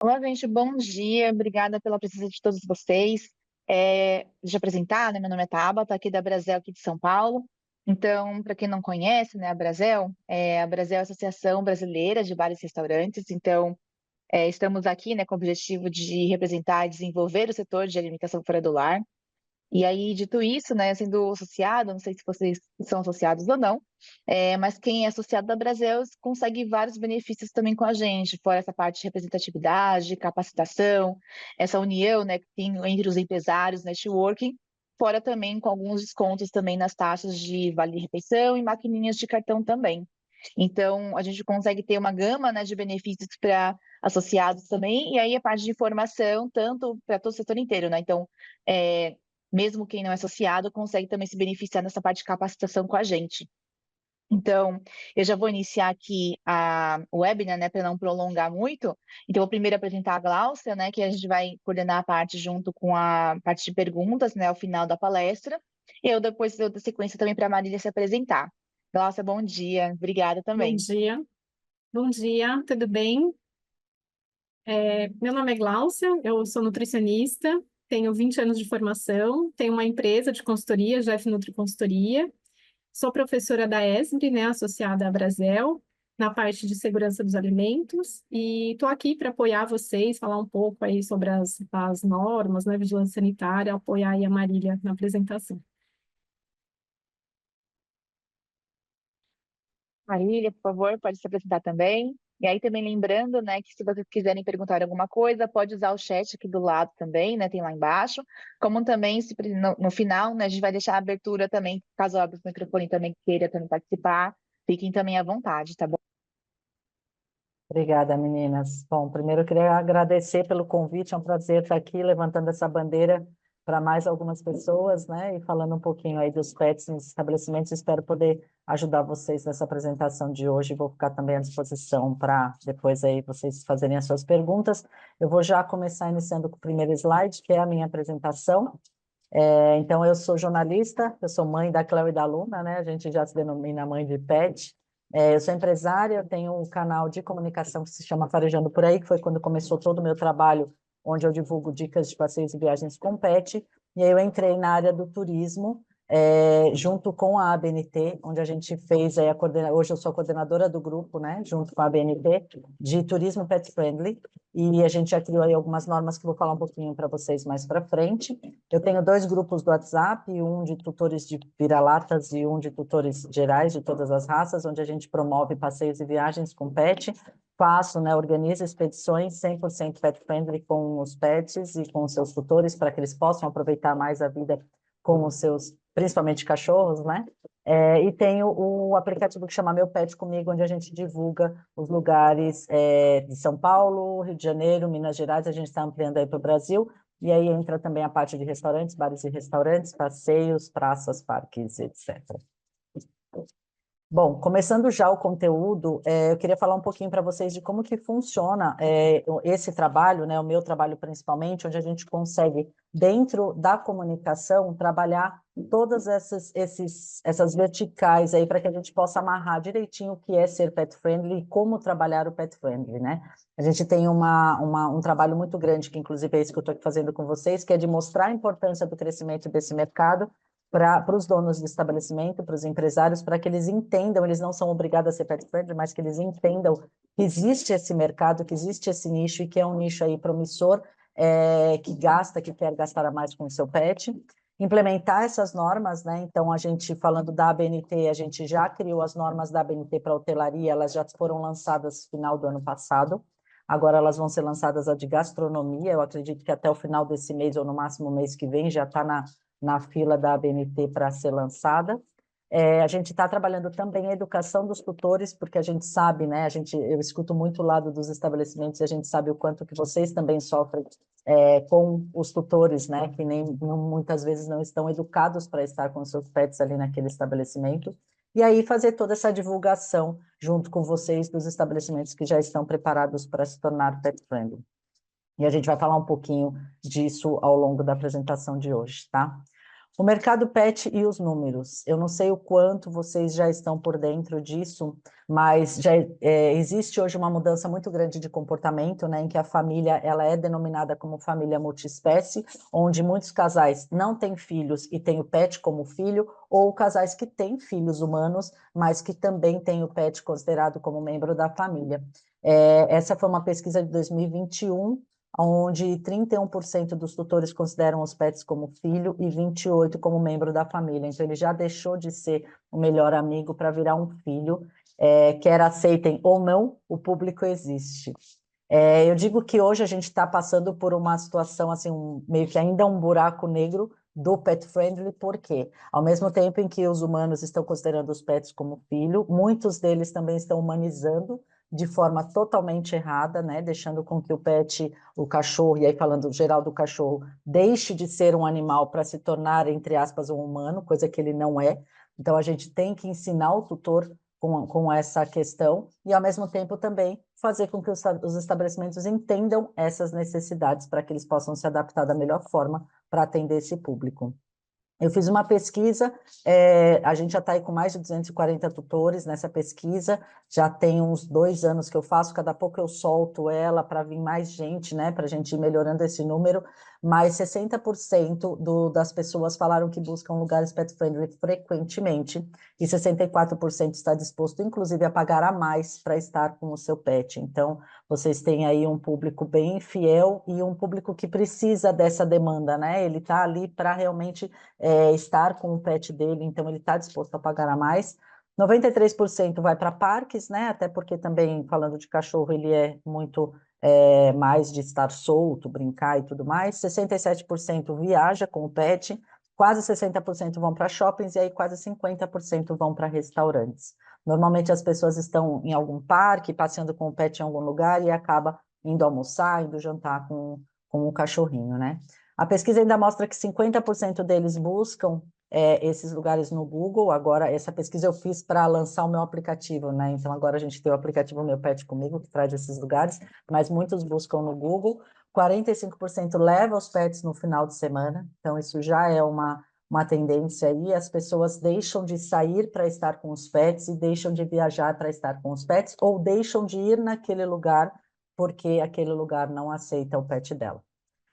Olá, gente, bom dia. Obrigada pela presença de todos vocês. Deixa eu apresentar, né? Meu nome é Tabata, aqui da Brasel, aqui de São Paulo. Então, para quem não conhece, né, a Brasel é a Associação Brasileira de Bares e Restaurantes. Então, estamos aqui, né, com o objetivo de representar e desenvolver o setor de alimentação fora do lar. E aí, dito isso, né, sendo associado, não sei se vocês são associados ou não, mas quem é associado da Brasel consegue vários benefícios também com a gente, fora essa parte de representatividade, capacitação, essa união, né, que tem entre os empresários, networking, fora também com alguns descontos também nas taxas de vale-refeição e maquininhas de cartão também. Então, a gente consegue ter uma gama, né, de benefícios para associados também, e aí a parte de informação, tanto para todo o setor inteiro, né? Então, é, mesmo quem não é associado consegue também se beneficiar nessa parte de capacitação com a gente. Então, eu já vou iniciar aqui o webinar, né, para não prolongar muito. Então, eu vou primeiro apresentar a Gláucia, né, que a gente vai coordenar a parte junto com a parte de perguntas, né, ao final da palestra. E eu depois dou sequência também para a Marília se apresentar. Gláucia, bom dia. Obrigada Bom também. dia, bom dia, tudo bem? Meu nome é Gláucia, eu sou nutricionista, tenho 20 anos de formação, tenho uma empresa de consultoria, Jef Nutri Consultoria, sou professora da ESB, né, associada à Brasel, na parte de segurança dos alimentos, e estou aqui para apoiar vocês, falar um pouco aí sobre as normas, né, vigilância sanitária, apoiar aí a Marília na apresentação. Marília, por favor, pode se apresentar também. E aí também lembrando, né, que se vocês quiserem perguntar alguma coisa, pode usar o chat aqui do lado também, né, tem lá embaixo. Como também, se, no final, né, a gente vai deixar a abertura também, caso abra o microfone também queira também participar, fiquem também à vontade, tá bom? Obrigada, meninas. Bom, primeiro eu queria agradecer pelo convite, é um prazer estar aqui levantando essa bandeira para mais algumas pessoas, né, e falando um pouquinho aí dos pets nos estabelecimentos. Espero poder ajudar vocês nessa apresentação de hoje. Vou ficar também à disposição para depois aí vocês fazerem as suas perguntas. Eu vou já começar iniciando com o primeiro slide, que é a minha apresentação. Então, eu sou jornalista, eu sou mãe da Cléo e da Luna, né? A gente já se denomina mãe de pet. Eu sou empresária, eu tenho um canal de comunicação que se chama Farejando Por Aí, que foi quando começou todo o meu trabalho, onde eu divulgo dicas de passeios e viagens com pet. E aí eu entrei na área do turismo, junto com a ABNT, onde a gente fez aí hoje eu sou a coordenadora do grupo, né? Junto com a ABNT, de turismo pet friendly. E a gente já criou aí algumas normas que eu vou falar um pouquinho para vocês mais para frente. Eu tenho dois grupos do WhatsApp, um de tutores de vira-latas e um de tutores gerais de todas as raças, onde a gente promove passeios e viagens com pet. Faço, né, organizo expedições 100% pet friendly com os pets e com os seus tutores, para que eles possam aproveitar mais a vida com os seus, principalmente cachorros, né? E tenho o aplicativo que chama Meu Pet Comigo, onde a gente divulga os lugares de São Paulo, Rio de Janeiro, Minas Gerais, a gente está ampliando aí para o Brasil, e aí entra também a parte de restaurantes, bares e restaurantes, passeios, praças, parques, etc. Bom, começando já o conteúdo, eu queria falar um pouquinho para vocês de como que funciona esse trabalho, né, o meu trabalho principalmente, onde a gente consegue, dentro da comunicação, trabalhar todas essas verticais aí para que a gente possa amarrar direitinho o que é ser pet friendly e como trabalhar o pet friendly, né? A gente tem um trabalho muito grande, que inclusive é isso que eu estou fazendo com vocês, que é de mostrar a importância do crescimento desse mercado para os donos de estabelecimento, para os empresários, para que eles entendam, eles não são obrigados a ser pet friendly, mas que eles entendam que existe esse mercado, que existe esse nicho e que é um nicho aí promissor, que quer gastar a mais com o seu pet. Implementar essas normas, né? Então, a gente, falando da ABNT, a gente já criou as normas da ABNT para hotelaria, elas já foram lançadas no final do ano passado. Agora elas vão ser lançadas a de gastronomia, eu acredito que até o final desse mês, ou no máximo o mês que vem, já está na fila da ABNT para ser lançada. A gente está trabalhando também a educação dos tutores, porque a gente sabe, né? Eu escuto muito o lado dos estabelecimentos e a gente sabe o quanto que vocês também sofrem com os tutores, né? Que muitas vezes não estão educados para estar com seus pets ali naquele estabelecimento. E aí fazer toda essa divulgação junto com vocês dos estabelecimentos que já estão preparados para se tornar pet friendly. E a gente vai falar um pouquinho disso ao longo da apresentação de hoje, tá? O mercado pet e os números. Eu não sei o quanto vocês já estão por dentro disso, mas já existe hoje uma mudança muito grande de comportamento, né, em que a família ela é denominada como família multiespécie, onde muitos casais não têm filhos e têm o pet como filho, ou casais que têm filhos humanos, mas que também têm o pet considerado como membro da família. Essa foi uma pesquisa de 2021, onde 31% dos tutores consideram os pets como filho e 28% como membro da família. Então, ele já deixou de ser o melhor amigo para virar um filho. Quer aceitem ou não, o público existe. Eu digo que hoje a gente está passando por uma situação, assim, meio que ainda um buraco negro do pet friendly, porque ao mesmo tempo em que os humanos estão considerando os pets como filho, muitos deles também estão humanizando de forma totalmente errada, né, deixando com que o pet, o cachorro, e aí falando geral do cachorro, deixe de ser um animal para se tornar, entre aspas, um humano, coisa que ele não é. Então a gente tem que ensinar o tutor com essa questão e, ao mesmo tempo, também fazer com que os estabelecimentos entendam essas necessidades para que eles possam se adaptar da melhor forma para atender esse público. Eu fiz uma pesquisa, a gente já está aí com mais de 240 tutores nessa pesquisa, já tem uns 2 anos que eu faço, cada pouco eu solto ela para vir mais gente, né, para a gente ir melhorando esse número, mas 60% das pessoas falaram que buscam lugares pet-friendly frequentemente, e 64% está disposto, inclusive, a pagar a mais para estar com o seu pet. Então, vocês têm aí um público bem fiel e um público que precisa dessa demanda, né, ele está ali para realmente estar com o pet dele, então ele está disposto a pagar a mais. 93% vai para parques, né? Até porque também, falando de cachorro, ele é muito mais de estar solto, brincar e tudo mais. 67% viaja com o pet, quase 60% vão para shoppings e aí quase 50% vão para restaurantes. Normalmente as pessoas estão em algum parque, passeando com o pet em algum lugar e acaba indo almoçar, indo jantar com o cachorrinho, né? A pesquisa ainda mostra que 50% deles buscam esses lugares no Google. Agora, essa pesquisa eu fiz para lançar o meu aplicativo, né? Então, agora a gente tem o aplicativo Meu Pet Comigo, que traz esses lugares, mas muitos buscam no Google. 45% leva os pets no final de semana, então isso já é uma tendência aí. As pessoas deixam de sair para estar com os pets e deixam de viajar para estar com os pets, ou deixam de ir naquele lugar porque aquele lugar não aceita o pet dela.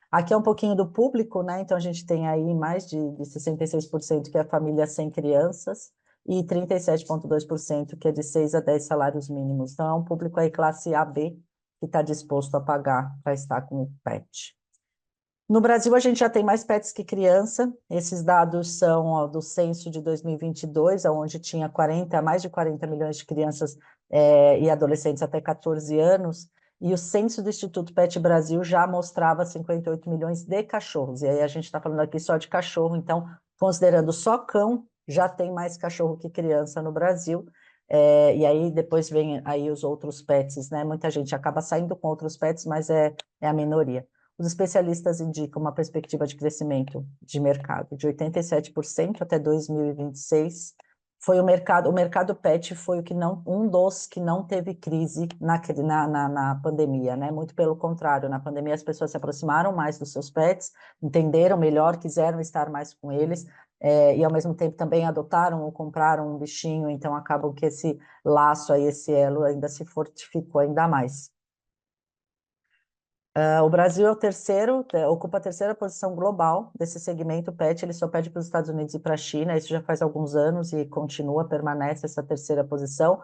Aqui é um pouquinho do público, né? Então a gente tem aí mais de 66% que é família sem crianças e 37,2% que é de 6 a 10 salários mínimos. Então é um público aí classe AB que está disposto a pagar para estar com o pet. No Brasil, a gente já tem mais pets que criança. Esses dados são do censo de 2022, onde tinha mais de 40 milhões de crianças e adolescentes até 14 anos. E o censo do Instituto Pet Brasil já mostrava 58 milhões de cachorros. E aí a gente está falando aqui só de cachorro, então, considerando só cão, já tem mais cachorro que criança no Brasil. E aí depois vem aí os outros pets, né? Muita gente acaba saindo com outros pets, mas é a minoria. Os especialistas indicam uma perspectiva de crescimento de mercado de 87% até 2026. Foi o mercado pet foi um dos que não teve crise na pandemia, né? Muito pelo contrário, na pandemia as pessoas se aproximaram mais dos seus pets, entenderam melhor, quiseram estar mais com eles, e ao mesmo tempo também adotaram ou compraram um bichinho, então acabam que esse laço aí, esse elo ainda se fortificou ainda mais. O Brasil ocupa a terceira posição global desse segmento pet, ele só perde para os Estados Unidos e para a China, isso já faz alguns anos e permanece essa terceira posição.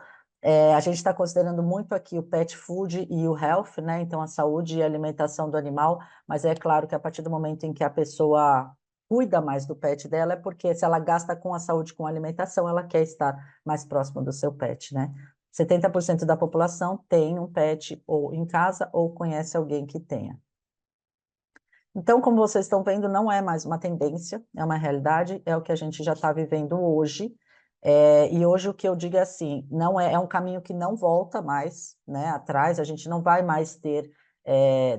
A gente está considerando muito aqui o pet food e o health, né? Então a saúde e a alimentação do animal, mas é claro que a partir do momento em que a pessoa cuida mais do pet dela, é porque se ela gasta com a saúde, com a alimentação, ela quer estar mais próximo do seu pet, né? 70% da população tem um pet ou em casa ou conhece alguém que tenha. Então, como vocês estão vendo, não é mais uma tendência, é uma realidade, é o que a gente já está vivendo hoje. E hoje o que eu digo é assim, não é um caminho que não volta mais, né, atrás, a gente não vai mais ter,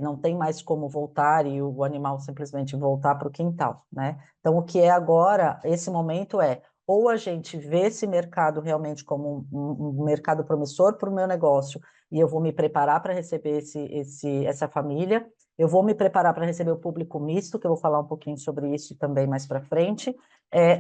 não tem mais como voltar e o animal simplesmente voltar para o quintal, né? Então, o que é agora, esse momento ou a gente vê esse mercado realmente como um mercado promissor para o meu negócio, e eu vou me preparar para receber essa família, eu vou me preparar para receber o público misto, que eu vou falar um pouquinho sobre isso também mais para frente,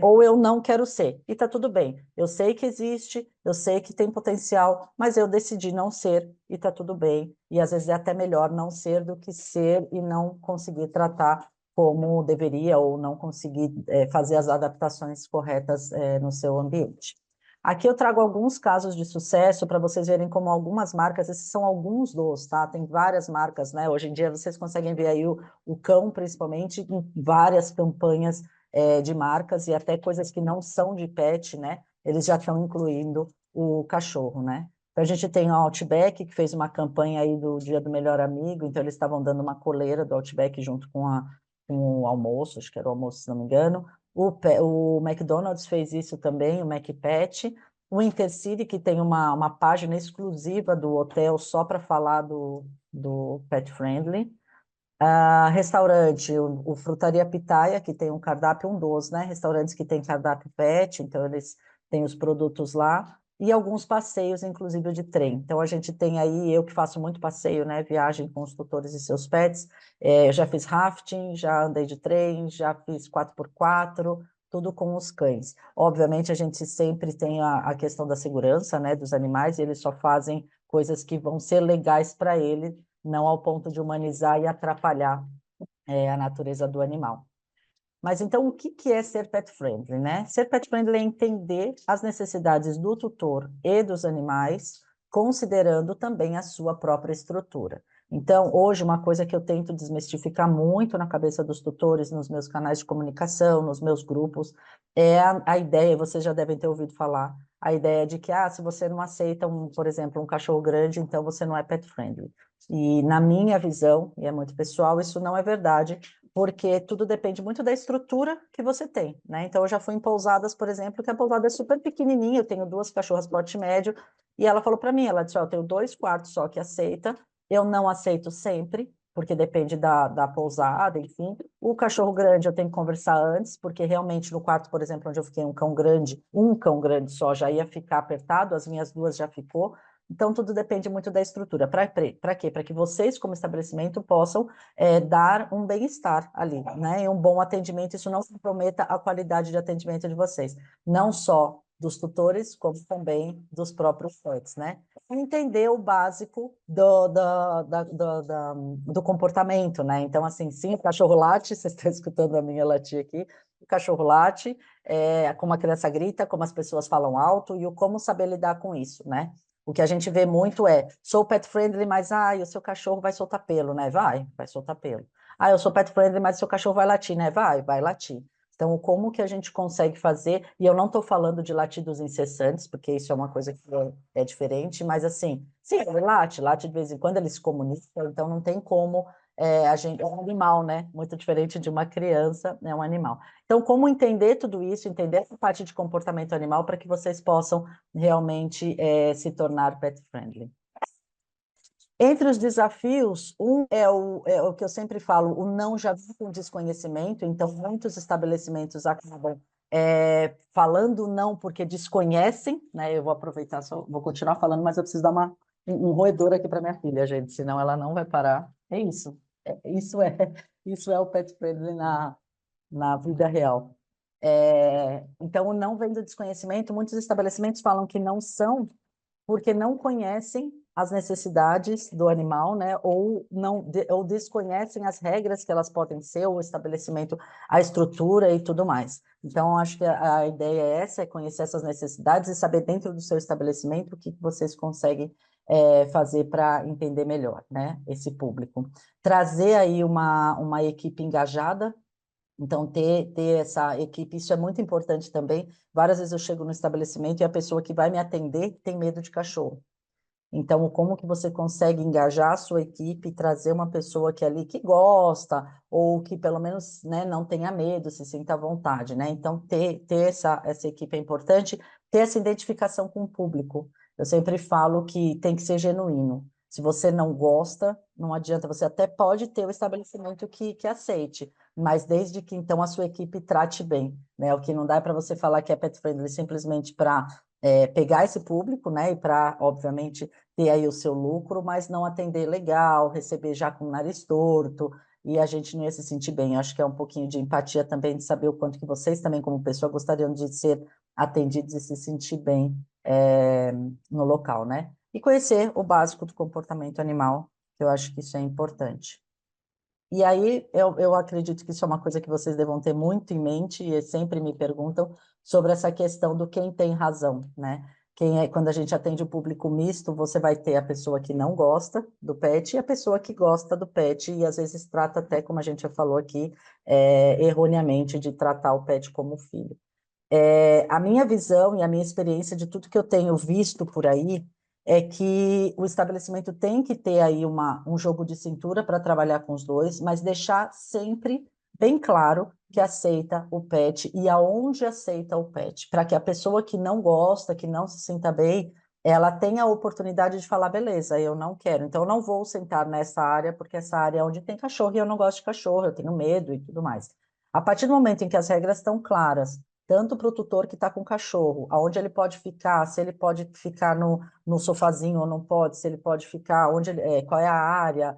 ou eu não quero ser, e está tudo bem. Eu sei que existe, eu sei que tem potencial, mas eu decidi não ser, e está tudo bem. E às vezes é até melhor não ser do que ser e não conseguir tratar como deveria, ou não conseguir fazer as adaptações corretas no seu ambiente. Aqui eu trago alguns casos de sucesso para vocês verem como algumas marcas, esses são alguns dos, tá? Tem várias marcas, né? Hoje em dia vocês conseguem ver aí o cão, principalmente, em várias campanhas de marcas e até coisas que não são de pet, né? Eles já estão incluindo o cachorro, né? Então, a gente tem o Outback, que fez uma campanha aí do Dia do Melhor Amigo, então eles estavam dando uma coleira do Outback junto com o almoço, acho que era o almoço, se não me engano. O McDonald's fez isso também, o McPet. O Intercity, que tem uma página exclusiva do hotel só para falar do Pet Friendly. Restaurante, o Frutaria Pitaia, que tem um cardápio, um dos, né? Restaurantes que tem cardápio pet, então eles têm os produtos lá, e alguns passeios, inclusive de trem. Então a gente tem aí, eu que faço muito passeio, né? Viagem com os tutores e seus pets, eu já fiz rafting, já andei de trem, já fiz 4x4, tudo com os cães. Obviamente a gente sempre tem a questão da segurança, né? Dos animais, e eles só fazem coisas que vão ser legais para ele, não ao ponto de humanizar e atrapalhar a natureza do animal. Mas então, o que é ser pet friendly, né? Ser pet friendly é entender as necessidades do tutor e dos animais, considerando também a sua própria estrutura. Então, hoje, uma coisa que eu tento desmistificar muito na cabeça dos tutores, nos meus canais de comunicação, nos meus grupos, é a ideia, vocês já devem ter ouvido falar, a ideia de que, se você não aceita, por exemplo, um cachorro grande, então você não é pet friendly. E na minha visão, e é muito pessoal, isso não é verdade, porque tudo depende muito da estrutura que você tem, né? Então, eu já fui em pousadas, por exemplo, que a pousada é super pequenininha, eu tenho 2 cachorras porte médio, e ela falou para mim, ela disse, eu tenho 2 quartos só que aceita, eu não aceito sempre, porque depende da pousada, enfim. O cachorro grande eu tenho que conversar antes, porque realmente no quarto, por exemplo, onde eu fiquei um cão grande só já ia ficar apertado, as minhas 2 já ficou. Então, tudo depende muito da estrutura. Para quê? Para que vocês, como estabelecimento, possam dar um bem-estar ali, né? E um bom atendimento, isso não comprometa a qualidade de atendimento de vocês. Não só dos tutores, como também dos próprios pets, né? Entender o básico do comportamento, né? Então, assim, sim, o cachorro late, vocês estão escutando a minha latir aqui, o cachorro late, como a criança grita, como as pessoas falam alto e o como saber lidar com isso, né? O que a gente vê muito sou pet friendly, mas o seu cachorro vai soltar pelo, né? Vai soltar pelo. Eu sou pet friendly, mas o seu cachorro vai latir, né? Vai latir. Então, como que a gente consegue fazer, e eu não estou falando de latidos incessantes, porque isso é uma coisa que é diferente, mas assim, sim, ele late de vez em quando, ele se comunica, então não tem como a gente, é um animal, né? Muito diferente de uma criança, é um animal. Então, como entender tudo isso, entender essa parte de comportamento animal para que vocês possam realmente se tornar pet friendly. Entre os desafios, é o que eu sempre falo, o não já vem com desconhecimento, então muitos estabelecimentos acabam falando não porque desconhecem, né? Eu vou aproveitar, vou continuar falando, mas eu preciso dar um roedor aqui para minha filha, gente, senão ela não vai parar. É isso. Isso é o pet friendly na vida real. Então, o não vem do desconhecimento, muitos estabelecimentos falam que não são porque não conhecem as necessidades do animal, né? Ou ou desconhecem as regras que elas podem ser, o estabelecimento, a estrutura e tudo mais. Então, acho que a ideia é essa, é conhecer essas necessidades e saber dentro do seu estabelecimento o que vocês conseguem fazer para entender melhor, né? Esse público. Trazer aí uma equipe engajada. Então, ter essa equipe, isso é muito importante também. Várias vezes eu chego no estabelecimento e a pessoa que vai me atender tem medo de cachorro. Então, como que você consegue engajar a sua equipe e trazer uma pessoa que ali que gosta, ou que pelo menos, né, não tenha medo, se sinta à vontade, né? Então, ter essa equipe é importante, ter essa identificação com o público. Eu sempre falo que tem que ser genuíno. Se você não gosta, não adianta, você até pode ter o estabelecimento que aceite, mas desde que então a sua equipe trate bem, né? O que não dá é para você falar que é pet friendly simplesmente para pegar esse público, né? E para, obviamente, ter aí o seu lucro, mas não atender legal, receber já com o nariz torto, e a gente não ia se sentir bem. Eu acho que é um pouquinho de empatia também, de saber o quanto que vocês também, como pessoa, gostariam de ser atendidos e se sentir bem no local, né? E conhecer o básico do comportamento animal, eu acho que isso é importante. E aí, eu acredito que isso é uma coisa que vocês devam ter muito em mente, e sempre me perguntam sobre essa questão do quem tem razão, né? Quando a gente atende o público misto, você vai ter a pessoa que não gosta do pet e a pessoa que gosta do pet, e às vezes trata até, como a gente já falou aqui, erroneamente, de tratar o pet como filho. A minha visão e a minha experiência de tudo que eu tenho visto por aí é que o estabelecimento tem que ter aí um jogo de cintura para trabalhar com os dois, mas deixar sempre bem claro que aceita o pet e aonde aceita o pet, para que a pessoa que não gosta, que não se sinta bem, ela tenha a oportunidade de falar, beleza, eu não quero, então eu não vou sentar nessa área, porque essa área é onde tem cachorro e eu não gosto de cachorro, eu tenho medo e tudo mais. A partir do momento em que as regras estão claras, tanto para o tutor que está com o cachorro, aonde ele pode ficar, se ele pode ficar no sofazinho ou não pode, se ele pode ficar, qual é a área,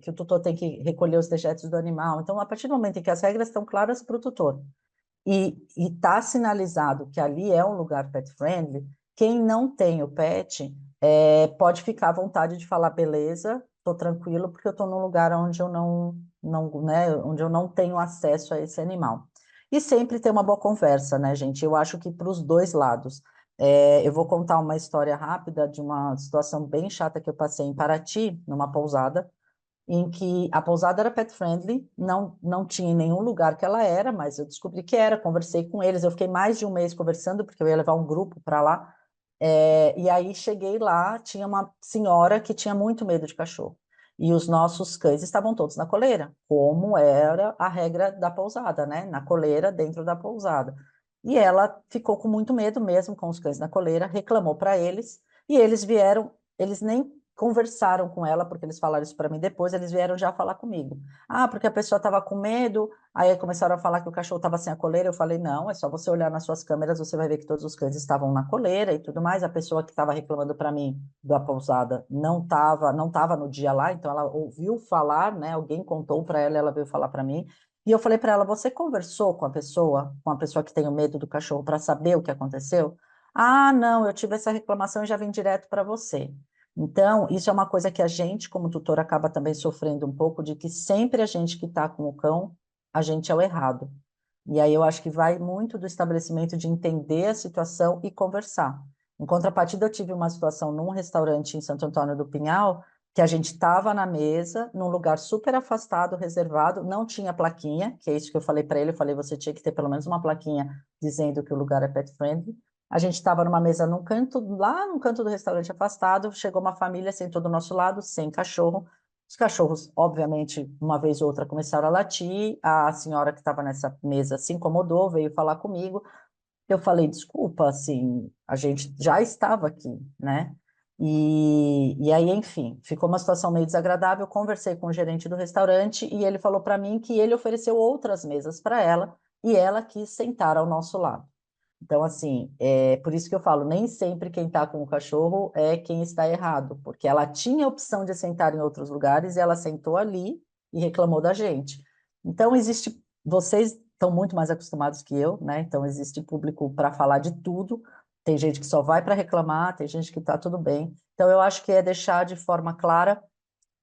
que o tutor tem que recolher os dejetos do animal. Então, a partir do momento em que as regras estão claras para o tutor e está sinalizado que ali é um lugar pet friendly, quem não tem o pet pode ficar à vontade de falar, beleza, estou tranquilo porque eu estou num lugar onde eu né, onde eu não tenho acesso a esse animal. E sempre ter uma boa conversa, né, gente? Eu acho que para os dois lados. Eu vou contar uma história rápida de uma situação bem chata que eu passei em Paraty, numa pousada, em que a pousada era pet friendly, não tinha em nenhum lugar que ela era, mas eu descobri que era, conversei com eles, eu fiquei mais de um mês conversando, porque eu ia levar um grupo para lá, e aí cheguei lá, tinha uma senhora que tinha muito medo de cachorro, e os nossos cães estavam todos na coleira, como era a regra da pousada, né, na coleira dentro da pousada. E ela ficou com muito medo mesmo com os cães na coleira, reclamou para eles, e eles vieram, eles nem conversaram com ela, porque eles falaram isso para mim depois, eles vieram já falar comigo. Ah, porque a pessoa estava com medo, aí começaram a falar que o cachorro estava sem a coleira, eu falei, não, é só você olhar nas suas câmeras, você vai ver que todos os cães estavam na coleira e tudo mais, a pessoa que estava reclamando para mim da pousada não tava no dia lá, então ela ouviu falar, né, alguém contou para ela, ela veio falar para mim, e eu falei para ela, você conversou com a pessoa que tem o medo do cachorro para saber o que aconteceu? Ah, não, eu tive essa reclamação e já vim direto para você. Então, isso é uma coisa que a gente, como tutor, acaba também sofrendo um pouco, de que sempre a gente que está com o cão, a gente é o errado. E aí eu acho que vai muito do estabelecimento de entender a situação e conversar. Em contrapartida, eu tive uma situação num restaurante em Santo Antônio do Pinhal, que a gente estava na mesa, num lugar super afastado, reservado, não tinha plaquinha, que é isso que eu falei para ele, eu falei, você tinha que ter pelo menos uma plaquinha dizendo que o lugar é pet friendly. A gente estava numa mesa num canto, lá num canto do restaurante afastado, chegou uma família, sentou do nosso lado, sem cachorro. Os cachorros, obviamente, uma vez ou outra começaram a latir, a senhora que estava nessa mesa se incomodou, veio falar comigo. Eu falei, desculpa, assim, a gente já estava aqui, né? E aí, enfim, ficou uma situação meio desagradável. Eu conversei com o gerente do restaurante e ele falou para mim que ele ofereceu outras mesas para ela e ela quis sentar ao nosso lado. Então, assim, por isso que eu falo, nem sempre quem está com o cachorro é quem está errado, porque ela tinha a opção de sentar em outros lugares e ela sentou ali e reclamou da gente. Então, vocês estão muito mais acostumados que eu, né? Então, existe público para falar de tudo. Tem gente que só vai para reclamar, tem gente que está tudo bem. Então, eu acho que é deixar de forma clara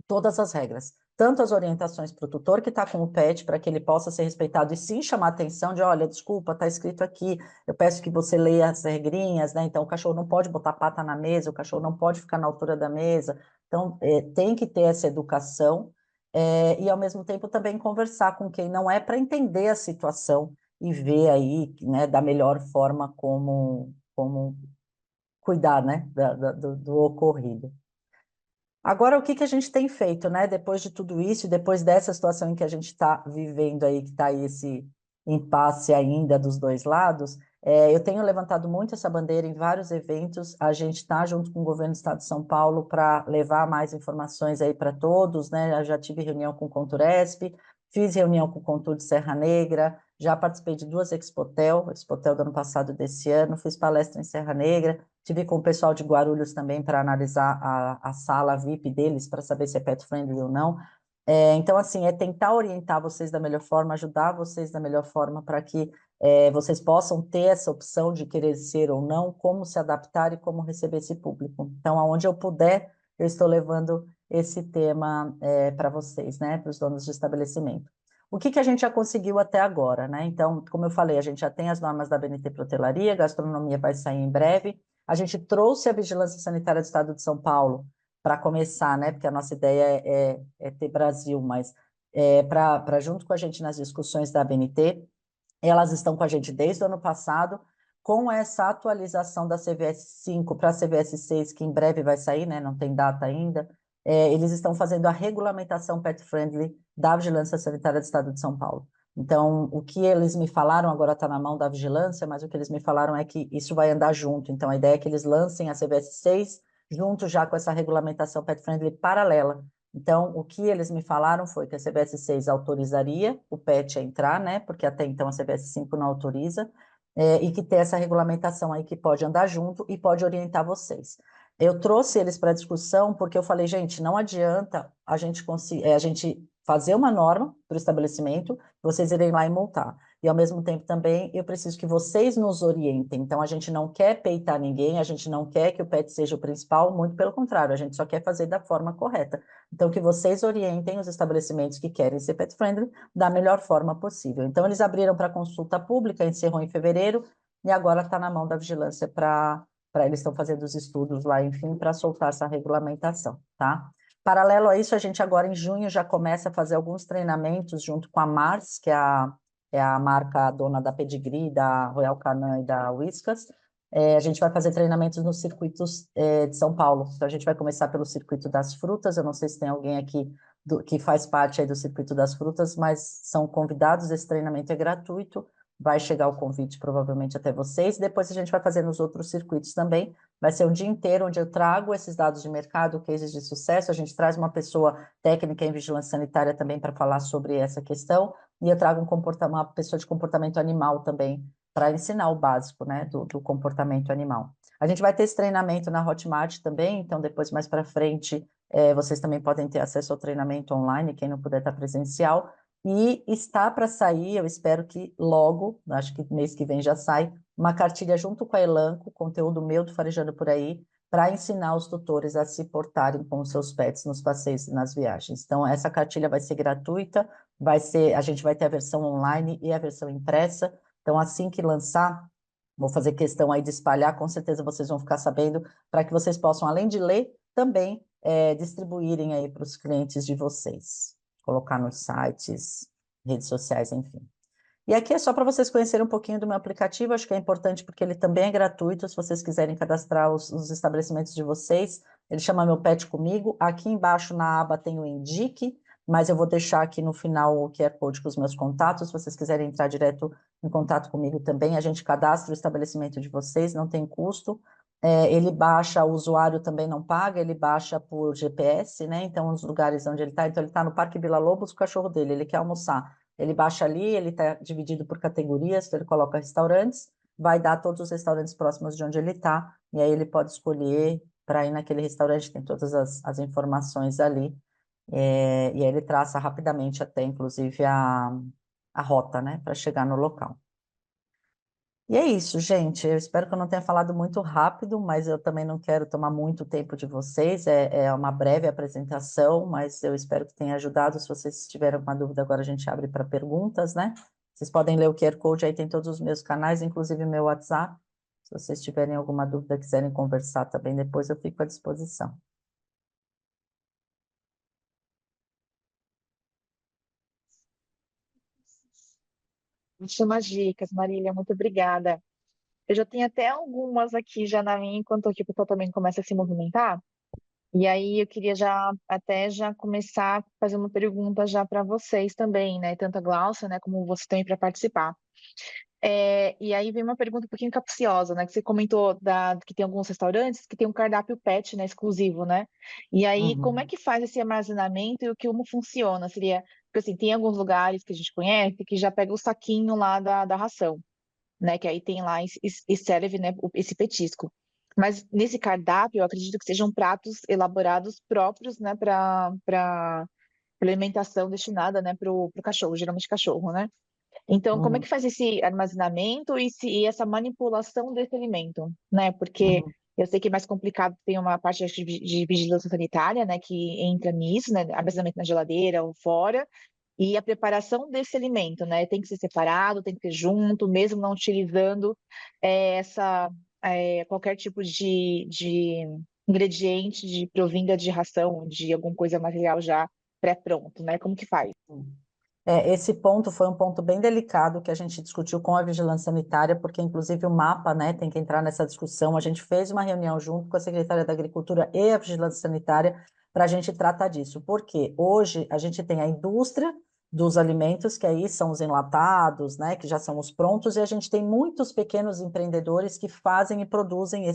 todas as regras, tanto as orientações para o tutor que está com o pet, para que ele possa ser respeitado e sim chamar a atenção de, olha, desculpa, está escrito aqui, eu peço que você leia as regrinhas, né? Então, o cachorro não pode botar pata na mesa, o cachorro não pode ficar na altura da mesa. Então, tem que ter essa educação e, ao mesmo tempo, também conversar com quem não é para entender a situação e ver aí, né, da melhor forma como cuidar, né, do ocorrido. Agora, o que que a gente tem feito, né? Depois de tudo isso, depois dessa situação em que a gente está vivendo aí, que está aí esse impasse ainda dos dois lados, eu tenho levantado muito essa bandeira em vários eventos. A gente está junto com o governo do Estado de São Paulo para levar mais informações aí para todos, né? Eu já tive reunião com o Conturesp, fiz reunião com o Contur de Serra Negra, já participei de 2 Expotel do ano passado e desse ano, fiz palestra em Serra Negra, tive com o pessoal de Guarulhos também para analisar a sala VIP deles, para saber se é pet friendly ou não. Então, assim, é tentar orientar vocês da melhor forma, ajudar vocês da melhor forma para que vocês possam ter essa opção de querer ser ou não, como se adaptar e como receber esse público. Então, aonde eu puder, eu estou levando esse tema para vocês, né, para os donos de estabelecimento. O que a gente já conseguiu até agora, né? Então, como eu falei, a gente já tem as normas da BNT para hotelaria, gastronomia vai sair em breve. A gente trouxe a Vigilância Sanitária do Estado de São Paulo para começar, né? Porque a nossa ideia é ter Brasil, mas para junto com a gente nas discussões da BNT, elas estão com a gente desde o ano passado, com essa atualização da CVS 5 para a CVS 6, que em breve vai sair, né? Não tem data ainda. Eles estão fazendo a regulamentação pet friendly da Vigilância Sanitária do Estado de São Paulo. Então, o que eles me falaram agora está na mão da vigilância, mas o que eles me falaram é que isso vai andar junto. Então, a ideia é que eles lancem a CVS 6 junto já com essa regulamentação pet friendly paralela. Então, o que eles me falaram foi que a CVS 6 autorizaria o pet a entrar, né? Porque até então a CVS 5 não autoriza, e que tem essa regulamentação aí que pode andar junto e pode orientar vocês. Eu trouxe eles para discussão porque eu falei, gente, não adianta a gente fazer uma norma para o estabelecimento, vocês irem lá e multar. E, ao mesmo tempo, também, eu preciso que vocês nos orientem. Então, a gente não quer peitar ninguém, a gente não quer que o pet seja o principal, muito pelo contrário, a gente só quer fazer da forma correta. Então, que vocês orientem os estabelecimentos que querem ser pet friendly da melhor forma possível. Então, eles abriram para consulta pública, encerrou em fevereiro, e agora está na mão da vigilância para eles estão fazendo os estudos lá, enfim, para soltar essa regulamentação, tá? Paralelo a isso, a gente agora em junho já começa a fazer alguns treinamentos junto com a Mars, que é a marca dona da Pedigree, da Royal Canin e da Whiskas. A gente vai fazer treinamentos nos circuitos de São Paulo. Então, a gente vai começar pelo circuito das frutas. Eu não sei se tem alguém aqui que faz parte aí do circuito das frutas, mas são convidados. Esse treinamento é gratuito. Vai chegar o convite provavelmente até vocês. Depois a gente vai fazer nos outros circuitos também. Vai ser um dia inteiro onde eu trago esses dados de mercado, cases de sucesso. A gente traz uma pessoa técnica em vigilância sanitária também para falar sobre essa questão. E eu trago uma pessoa de comportamento animal também, para ensinar o básico, né, do comportamento animal. A gente vai ter esse treinamento na Hotmart também, então depois, mais para frente, vocês também podem ter acesso ao treinamento online, quem não puder estar presencial. E está para sair, eu espero que logo, acho que mês que vem já sai, uma cartilha junto com a Elanco, conteúdo meu do Farejando por Aí, para ensinar os tutores a se portarem com os seus pets nos passeios e nas viagens. Então, essa cartilha vai ser gratuita, a gente vai ter a versão online e a versão impressa. Então, assim que lançar, vou fazer questão aí de espalhar, com certeza vocês vão ficar sabendo, para que vocês possam, além de ler, também distribuírem aí para os clientes de vocês. Colocar nos sites, redes sociais, enfim. E aqui é só para vocês conhecerem um pouquinho do meu aplicativo, acho que é importante porque ele também é gratuito, se vocês quiserem cadastrar os estabelecimentos de vocês, ele chama Meu Pet Comigo, aqui embaixo na aba tem o Indique, mas eu vou deixar aqui no final o QR Code com os meus contatos, se vocês quiserem entrar direto em contato comigo também, a gente cadastra o estabelecimento de vocês, não tem custo, ele baixa, o usuário também não paga, ele baixa por GPS, né, então os lugares onde ele está, então ele está no Parque Vila Lobos, o cachorro dele, ele quer almoçar, ele baixa ali, ele está dividido por categorias, então ele coloca restaurantes, vai dar todos os restaurantes próximos de onde ele está, e aí ele pode escolher para ir naquele restaurante, tem todas as informações ali, e aí ele traça rapidamente até, inclusive, a rota, né, para chegar no local. E é isso, gente. Eu espero que eu não tenha falado muito rápido, mas eu também não quero tomar muito tempo de vocês. É uma breve apresentação, mas eu espero que tenha ajudado. Se vocês tiverem alguma dúvida, agora a gente abre para perguntas, né? Vocês podem ler o QR Code, aí tem todos os meus canais, inclusive meu WhatsApp. Se vocês tiverem alguma dúvida, quiserem conversar também depois, eu fico à disposição. Deixa umas dicas, Marília, muito obrigada. Eu já tenho até algumas aqui já na minha, enquanto aqui o pessoal também começa a se movimentar. E aí eu queria já começar a fazer uma pergunta já para vocês também, né? Tanto a Glaucia, né, como você também para participar. E aí vem uma pergunta um pouquinho capciosa, né? Que você comentou que tem alguns restaurantes que tem um cardápio pet, né, exclusivo, né? E aí, como é Uhum. que faz esse armazenamento e como funciona? Seria Porque assim, tem alguns lugares que a gente conhece que já pega o saquinho lá da ração, né? Que aí tem lá e serve, né, esse petisco. Mas nesse cardápio, eu acredito que sejam pratos elaborados próprios, né, para alimentação destinada, né, para o cachorro, geralmente cachorro, né? Então, como é Uhum, que faz esse armazenamento e essa manipulação desse alimento, né? Porque uhum. eu sei que é mais complicado, tem uma parte acho, de vigilância sanitária, né, que entra nisso, né, armazenamento na geladeira ou fora, e a preparação desse alimento, né, tem que ser separado, tem que ser junto, mesmo não utilizando qualquer tipo de ingrediente de provinda de ração, de alguma coisa material já pré-pronto, né? Como que faz? Esse ponto foi um ponto bem delicado que a gente discutiu com a Vigilância Sanitária, porque inclusive o mapa, né, tem que entrar nessa discussão. A gente fez uma reunião junto com a Secretaria da Agricultura e a Vigilância Sanitária para a gente tratar disso. Porque hoje a gente tem a indústria dos alimentos, que aí são os enlatados, né, que já são os prontos, e a gente tem muitos pequenos empreendedores que fazem e produzem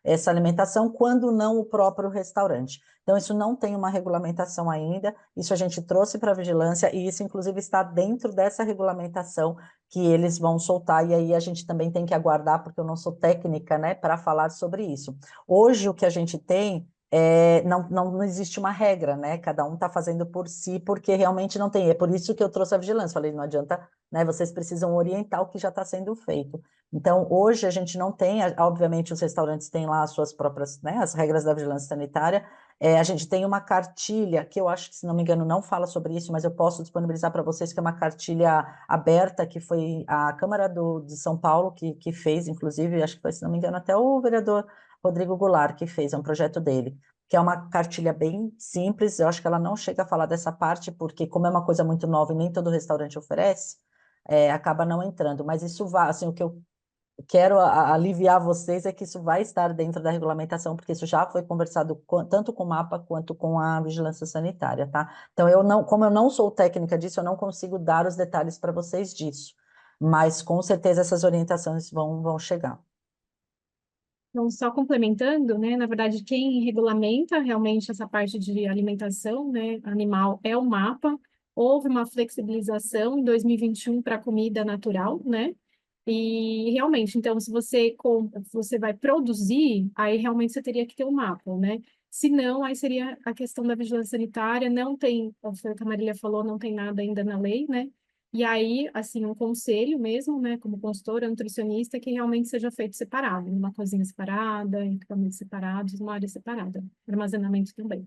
essa alimentação, quando não o próprio restaurante. Então, isso não tem uma regulamentação ainda. Isso a gente trouxe para a vigilância e isso, inclusive, está dentro dessa regulamentação que eles vão soltar. E aí a gente também tem que aguardar, porque eu não sou técnica, né, para falar sobre isso. Hoje, o que a gente tem não existe uma regra, né? Cada um está fazendo por si, porque realmente não tem. É por isso que eu trouxe a vigilância. Falei, não adianta, né? Vocês precisam orientar o que já está sendo feito. Então, hoje a gente não tem, obviamente, os restaurantes têm lá as suas próprias, né, as regras da vigilância sanitária. A gente tem uma cartilha, que eu acho que, se não me engano, não fala sobre isso, mas eu posso disponibilizar para vocês, que é uma cartilha aberta, que foi a Câmara de São Paulo que fez, inclusive, acho que foi, se não me engano, até o vereador Rodrigo Goulart que fez, é um projeto dele, que é uma cartilha bem simples. Eu acho que ela não chega a falar dessa parte, porque como é uma coisa muito nova e nem todo restaurante oferece, acaba não entrando. Mas isso vai, assim, o que eu quero aliviar vocês é que isso vai estar dentro da regulamentação, porque isso já foi conversado tanto com o MAPA quanto com a Vigilância Sanitária, tá? Então, como eu não sou técnica disso, eu não consigo dar os detalhes para vocês disso, mas com certeza essas orientações vão chegar. Então, só complementando, né, na verdade, quem regulamenta realmente essa parte de alimentação, né, animal é o MAPA. Houve uma flexibilização em 2021 para comida natural, né? E realmente, então, se você compra, se você vai produzir, aí realmente você teria que ter o MAPA, né? Se não, aí seria a questão da vigilância sanitária, não tem, foi o que a Marília falou, não tem nada ainda na lei, né? E aí, assim, um conselho mesmo, né, como consultora, nutricionista, que realmente seja feito separado, numa cozinha separada, em equipamentos separados, uma área separada, armazenamento também.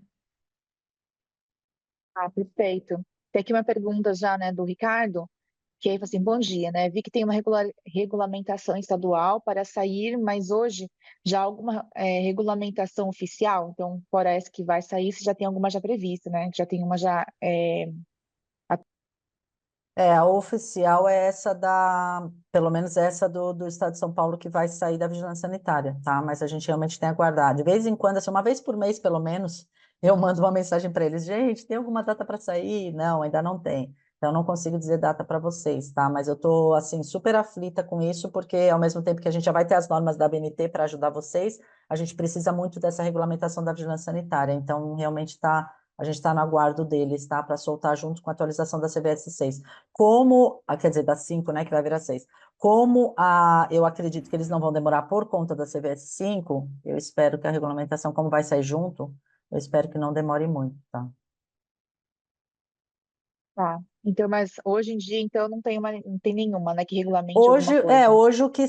Ah, perfeito. Tem aqui uma pergunta já, né, do Ricardo, que aí fala assim, bom dia, né? Vi que tem uma regulamentação estadual para sair, mas hoje já há alguma regulamentação oficial, então fora essa que vai sair, se já tem alguma já prevista, né? Já tem uma já A oficial é essa pelo menos essa do Estado de São Paulo, que vai sair da vigilância sanitária, tá? Mas a gente realmente tem que aguardar. De vez em quando, assim, uma vez por mês, pelo menos, eu mando uma mensagem para eles: gente, tem alguma data para sair? Não, ainda não tem. Então, não consigo dizer data para vocês, tá? Mas eu tô, assim, super aflita com isso, porque ao mesmo tempo que a gente já vai ter as normas da ABNT para ajudar vocês, a gente precisa muito dessa regulamentação da vigilância sanitária. Então, realmente a gente está no aguardo deles, tá? Para soltar junto com a atualização da CBS 6. Quer dizer, das 5, né, que vai virar 6. Eu acredito que eles não vão demorar por conta da CVS 5, eu espero que a regulamentação, como vai sair junto, eu espero que não demore muito, tá? tá. Então, mas hoje em dia, então, não tem nenhuma, né, que regulamente alguma coisa. Hoje o que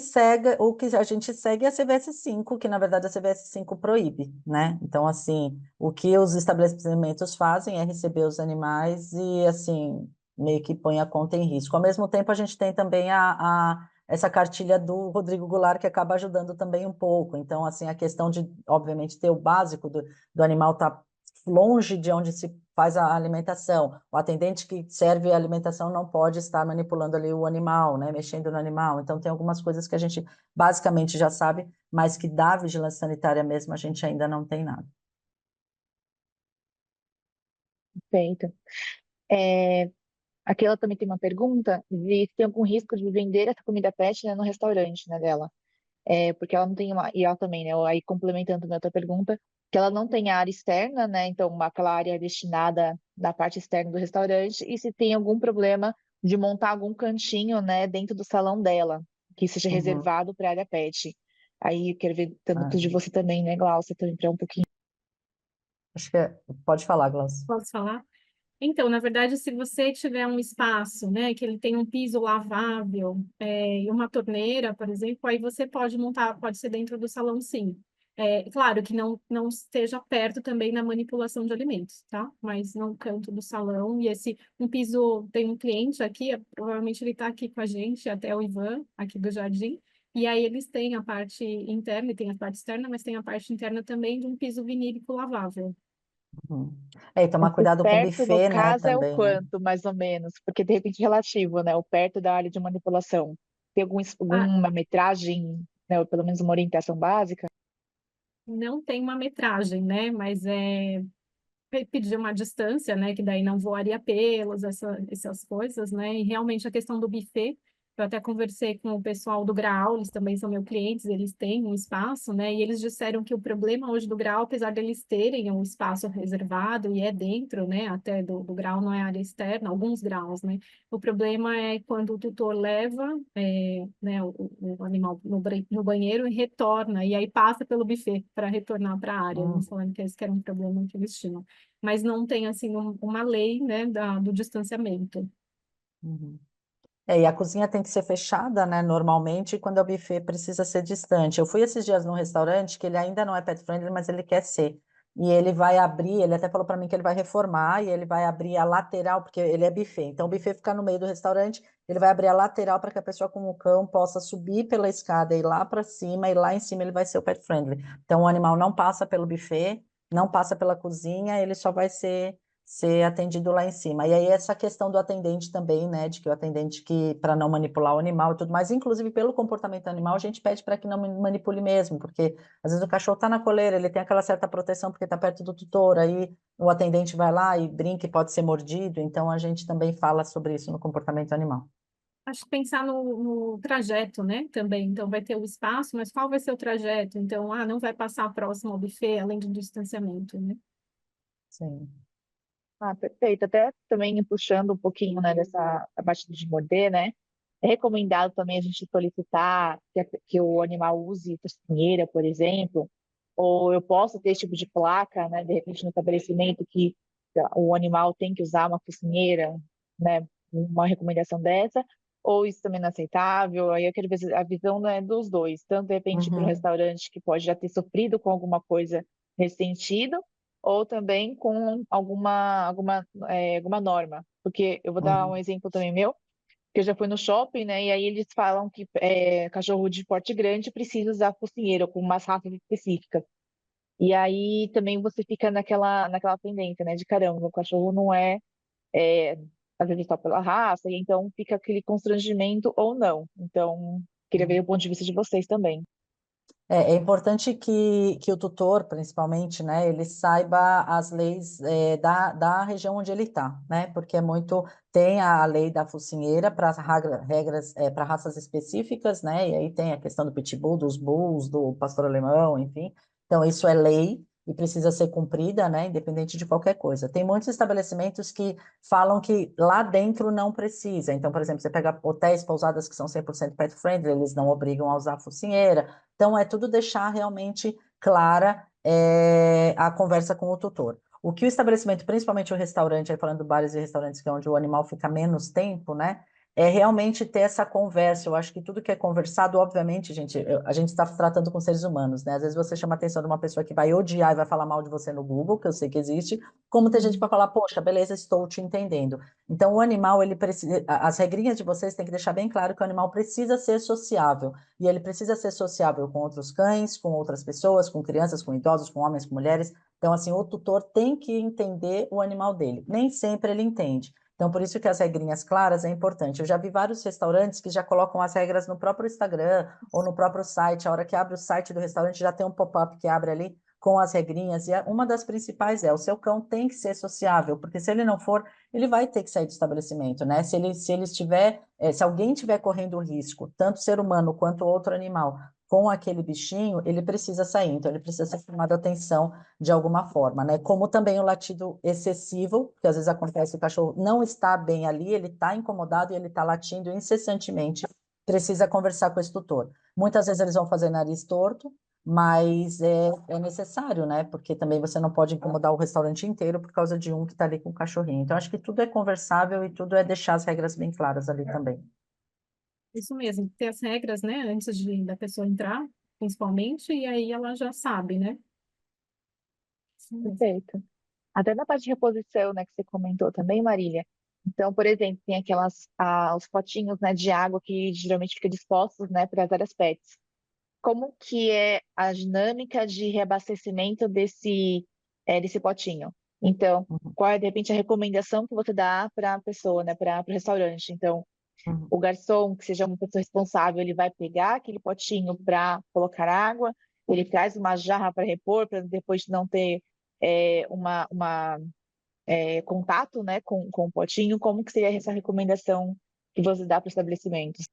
a gente segue é a CVS 5, que na verdade a CVS 5 proíbe, né? Então, assim, o que os estabelecimentos fazem é receber os animais e, assim, meio que põe a conta em risco. Ao mesmo tempo, a gente tem também essa cartilha do Rodrigo Goulart, que acaba ajudando também um pouco. Então, assim, a questão de, obviamente, ter o básico do animal estar longe de onde se faz a alimentação. O atendente que serve a alimentação não pode estar manipulando ali o animal, né, mexendo no animal. Então, tem algumas coisas que a gente basicamente já sabe, mas que da vigilância sanitária mesmo a gente ainda não tem nada. Perfeito. É, aqui ela também tem uma pergunta de se tem algum risco de vender essa comida pet, né, no restaurante, né, dela. porque ela não tem uma, e ela também, né, aí complementando minha outra pergunta, que ela não tem área externa, né, então aquela área destinada na parte externa do restaurante, e se tem algum problema de montar algum cantinho, né, dentro do salão dela, que seja Uhum. reservado para a área pet. Aí eu quero ver tanto de Ah, você também, né, Glaucia, também para um pouquinho. acho que pode falar, Glaucia. Posso falar? Então, na verdade, se você tiver um espaço, né, que ele tem um piso lavável, e uma torneira, por exemplo, aí você pode montar, pode ser dentro do salão, sim. Claro que não esteja perto também na manipulação de alimentos, tá? Mas no canto do salão, e esse, um piso, tem um cliente aqui, provavelmente ele está aqui com a gente, até o Ivan, aqui do Jardim, e aí eles têm a parte interna e tem a parte externa, mas tem a parte interna também de um piso vinílico lavável. Uhum. E tomar Esse cuidado com o perto, no buffet, né, caso, é o também, né? quanto, mais ou menos? Porque de repente é relativo, né? O perto da área de manipulação. Tem Ah, alguma metragem, né? Ou pelo menos uma orientação básica? não tem uma metragem, né? Mas pedir uma distância, né? Que daí não voaria pelos, essas coisas, né? E realmente a questão do buffet, eu até conversei com o pessoal do Graal, eles também são meus clientes, eles têm um espaço, né? E eles disseram que o problema hoje do Graal, apesar deles terem um espaço reservado e é dentro, né? Até do Graal não é área externa, alguns graus, né? O problema é quando o tutor leva, né, o animal no banheiro e retorna, e aí passa pelo buffet para retornar para a área. Eles Hum, falaram que esse que era um problema que eles tinham, mas não tem assim uma lei, né, do distanciamento. uhum. E a cozinha tem que ser fechada, né, normalmente, e quando é o buffet precisa ser distante. Eu fui esses dias num restaurante que ele ainda não é pet friendly, mas ele quer ser. E ele vai abrir, ele até falou para mim que ele vai reformar e ele vai abrir a lateral, porque ele é buffet. Então o buffet fica no meio do restaurante, ele vai abrir a lateral para que a pessoa com o cão possa subir pela escada e ir lá para cima, e lá em cima ele vai ser o pet friendly. Então o animal não passa pelo buffet, não passa pela cozinha, ele só vai ser atendido lá em cima. E aí essa questão do atendente também, né, de que o atendente que para não manipular o animal e tudo mais, inclusive pelo comportamento animal, a gente pede para que não manipule mesmo, porque às vezes o cachorro está na coleira, ele tem aquela certa proteção porque está perto do tutor, aí o atendente vai lá e brinca e pode ser mordido, então a gente também fala sobre isso no comportamento animal. Acho que pensar no trajeto, né, também. Então, vai ter o espaço, mas qual vai ser o trajeto? Então, não vai passar próximo ao buffet, além do distanciamento, né? Sim. Ah, perfeito. Até também puxando um pouquinho, né, dessa a parte de morder, né? É recomendado também a gente solicitar que o animal use focinheira, por exemplo, ou eu posso ter esse tipo de placa, né, de repente no estabelecimento que o animal tem que usar uma focinheira, né, uma recomendação dessa, ou isso também não é aceitável. Aí eu quero ver a visão, né, dos dois, tanto de repente para o Uhum, restaurante que pode já ter sofrido com alguma coisa nesse sentido, ou também com alguma norma. Porque eu vou dar um uhum, exemplo também meu, que eu já fui no shopping, né? E aí eles falam que cachorro de porte grande precisa usar focinheiro com umas raças específicas. E aí também você fica naquela pendência, né? De caramba, o cachorro não é às vezes só pela raça, e então fica aquele constrangimento ou não. Então, queria ver uhum. o ponto de vista de vocês também. É importante que o tutor, principalmente, né, ele saiba as leis da região onde ele está, né, porque tem a lei da focinheira para regras, para raças específicas, né, e aí tem a questão do pitbull, dos bulls, do pastor alemão, enfim, então isso é lei e precisa ser cumprida, né, independente de qualquer coisa. Tem muitos estabelecimentos que falam que lá dentro não precisa, então, por exemplo, você pega hotéis, pousadas que são 100% pet friendly, eles não obrigam a usar a focinheira. Então, é tudo deixar realmente clara a conversa com o tutor. O que o estabelecimento, principalmente o restaurante, aí falando bares e restaurantes, que é onde o animal fica menos tempo, né? É realmente ter essa conversa. Eu acho que tudo que é conversado, obviamente, gente, a gente está tratando com seres humanos, né? Às vezes você chama a atenção de uma pessoa que vai odiar e vai falar mal de você no Google, que eu sei que existe, como tem gente que vai falar, poxa, beleza, estou te entendendo. Então, o animal, ele precisa. As regrinhas de vocês têm que deixar bem claro que o animal precisa ser sociável. E ele precisa ser sociável com outros cães, com outras pessoas, com crianças, com idosos, com homens, com mulheres. Então, assim, o tutor tem que entender o animal dele. Nem sempre ele entende. Então, por isso que as regrinhas claras é importante. Eu já vi vários restaurantes que já colocam as regras no próprio Instagram ou no próprio site. A hora que abre o site do restaurante, já tem um pop-up que abre ali com as regrinhas. E uma das principais é: o seu cão tem que ser sociável, porque se ele não for, ele vai ter que sair do estabelecimento, né? Se alguém estiver correndo risco, tanto ser humano quanto outro animal, com aquele bichinho, ele precisa sair, então ele precisa ser chamado a atenção de alguma forma, né? Como também o latido excessivo, que às vezes acontece, o cachorro não está bem ali, ele está incomodado e ele está latindo incessantemente, precisa conversar com esse tutor. Muitas vezes eles vão fazer nariz torto, mas é necessário, né? Porque também você não pode incomodar o restaurante inteiro por causa de um que está ali com o cachorrinho. Então, acho que tudo é conversável e tudo é deixar as regras bem claras ali também. Isso mesmo, ter as regras, né, antes da pessoa entrar, principalmente, e aí ela já sabe, né? Isso mesmo. Perfeito. Até na parte de reposição, né, que você comentou também, Marília. Então, por exemplo, tem os potinhos, né, de água que geralmente ficam dispostos, né, para as áreas pets. Como que é a dinâmica de reabastecimento desse potinho? Então, Uhum, qual é, de repente, a recomendação que você dá para a pessoa, né, para o restaurante? Então, uhum, o garçom, que seja uma pessoa responsável, ele vai pegar aquele potinho para colocar água, ele traz uma jarra para repor, para depois não ter contato, né, com o potinho. Como que seria essa recomendação que você dá para os estabelecimentos?